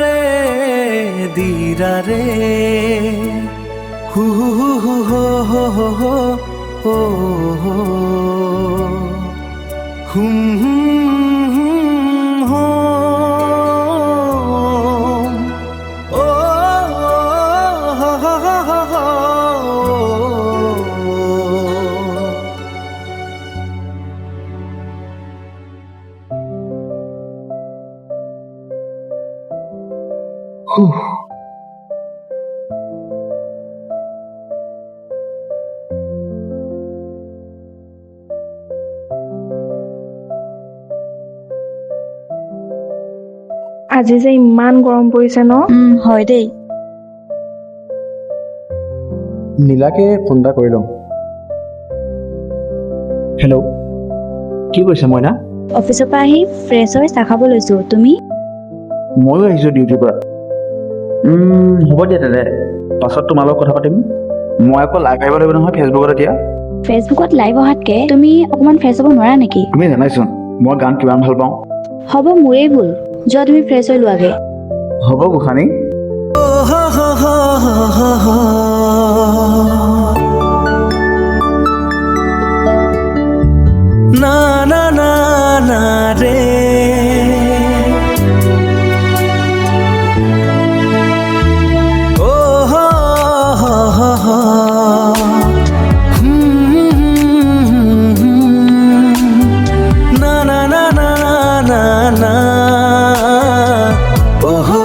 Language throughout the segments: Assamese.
रे धीरा रे हु हो हो हो ओ আজি যে ইমান গৰম পৰিছে ন? হয় দেই। নীলাকে ফোন এটা কৰি লওঁ। হেল্ল', কি কৰিছা মইনা? অফিচৰ পৰা আহি ফ্ৰেছ হৈ চাহ খাব লৈছো। তুমি? ময়ো আহিছোঁ ডিউটিৰ পৰা। হ'ব দিয়া তেনে, পাছত তোমাৰ লগত কথা পাতিম। মই আকৌ লাইভ আহিব লাগিব নহয় ফেচবুকত এতিয়া। ফেচবুকত লাইভ অহাতকে তুমি অকণমান ফ্ৰেছ হ'ব নোৱাৰা নেকি? তুমি জানাইচোন মই গান কিমান ভাল পাওঁ। হ'ব, মোৰেই ভুল। যোৱা তুমি ফ্ৰেছ হৈ লোৱাগে। হ'ব গোসানী। ना ना ना ना रे ओ हो ना ना ना ना ना ना ओ हो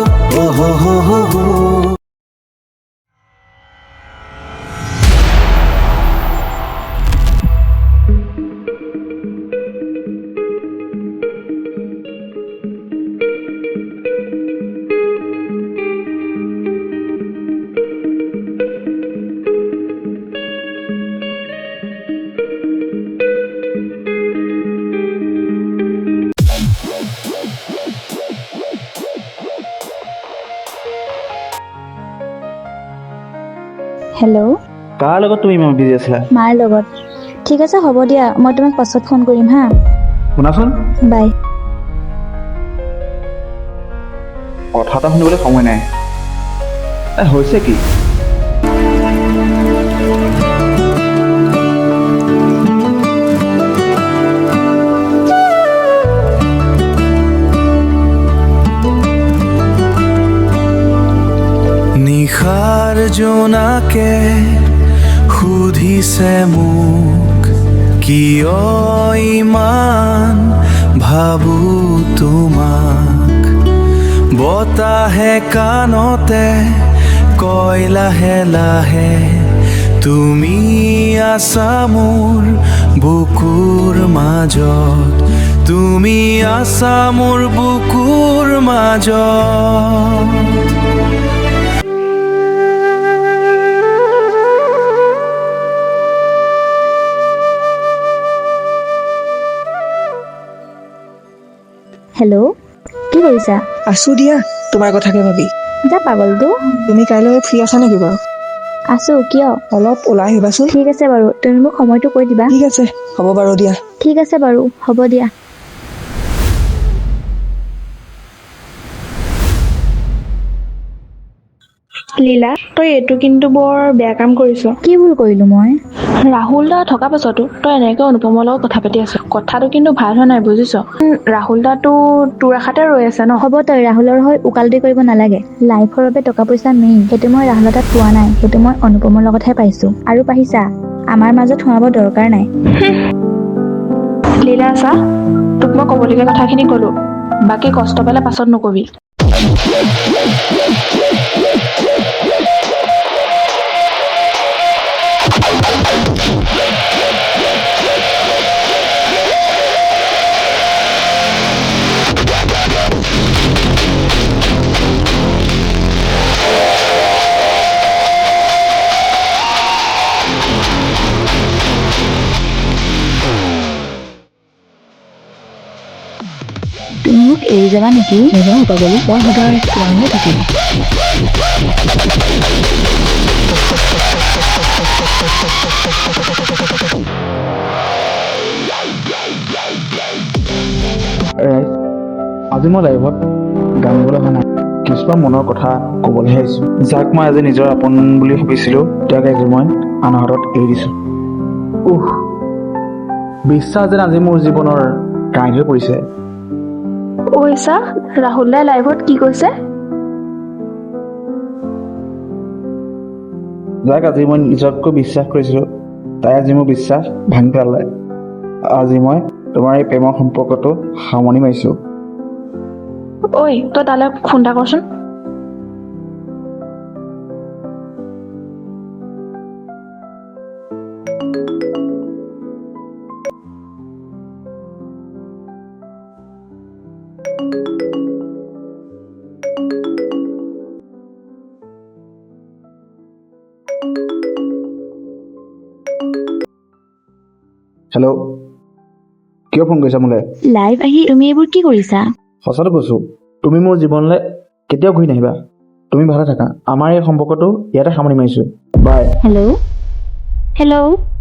হেল্ল', কাৰ লগত তুমি ইমান বিজি আছিলা? মাৰ লগত। ঠিক আছে, হ'ব দিয়া, মই তোমাক পাছত ফোন কৰিম হা। শুনাচোন, বাই। কথা এটা শুনিবলৈ সময় নাই। হৈছে কি? নিশাৰ জোনাকে সুধিছে মোক কিয় ইমান ভাবো তোমাক। বতাহে কাণতে কয় লাহে লাহে তুমি আছা মোৰ বুকুৰ মাজত, তুমি আছা মোৰ বুকুৰ মাজত। হেল্ল', কি কৰিছা? আছো দিয়া তোমাৰ কথাকে ভাবি। যা পাগলটো। তুমি কাইলৈ ফ্ৰী আছা নেকি বাৰু? আছো, কিয়? অলপ ওলাই আহিবাচোন। ঠিক আছে বাৰু, তুমি মোক সময়টো কৈ দিবা। ঠিক আছে, হ'ব বাৰু দিয়া। ঠিক আছে বাৰু, হ'ব দিয়া। লীলা, তই এইটো কিন্তু বৰ বেয়া কাম কৰিছ। কি ভুল কৰিলো মই? ৰাহুল দা থকা পাছতো তই এনেকে অনুপমৰ লগত কথা পাতি আছ। কথাটো কিন্তু ভাল হোৱা নাই, বুজিছ? ৰাহুল দাটো তোৰ আশাতে ৰৈ আছে ন। হ'ব, তই ৰাহুলৰ হৈ উকালতি কৰিব নালাগে। লাইফৰ বাবে টকা পইচা মেইন, সেইটো মই ৰাহুলৰ তাত পোৱা নাই, সেইটো মই অনুপমৰ লগতহে পাইছো। আৰু পাহিছা, আমাৰ মাজত সোমাব দৰকাৰ নাই। লীলা চা, তোক মই ক'বলগীয়া কথাখিনি ক'লো, বাকী কষ্ট পালে পাছত নকবি। তুমি মোক এৰি যাবা নেকি? নেযাওঁ পাগলী, মই সদায় তোমাৰহে থাকিম। আজি মই লাইভত গান গাবলৈ অহা নাই কিছুমান মনৰ কথা ক'বলৈহে আহিছোঁ যাক মই আজি নিজৰ আপোন বুলি ভাবিছিলোঁ তেওঁক আজি মই আনৰ হাতত এৰি দিছোঁ বিশ্বাস যেন আজি মোৰ জীৱনৰ কাহিনী হৈ পৰিছে ঐ চা ৰাহুল দাই লাইভত কি কৈছে যাক আজি মই নিজতকৈ বিশ্বাস কৰিছিলোঁ তাই আজি মোৰ বিশ্বাস ভাঙি পেলালে আজি মই তোমাৰ এই প্ৰেমৰ সম্পৰ্কটো সামৰণি মাৰিছোঁ ঐ তই তালৈ ফোন এটা কৰচোন হেল্ল' কিয় ফোন কৰিছা মোলৈ লাইভ আহি তুমি এইবোৰ কি কৰিছা সঁচাটো কৈছোঁ তুমি মোৰ জীৱনলৈ কেতিয়াও ঘূৰি নাহিবা তুমি ভালে থাকা আমাৰ এই সম্পৰ্কটো ইয়াতে সামৰণি মাৰিছোঁ বাই হেল্ল' হেল্ল'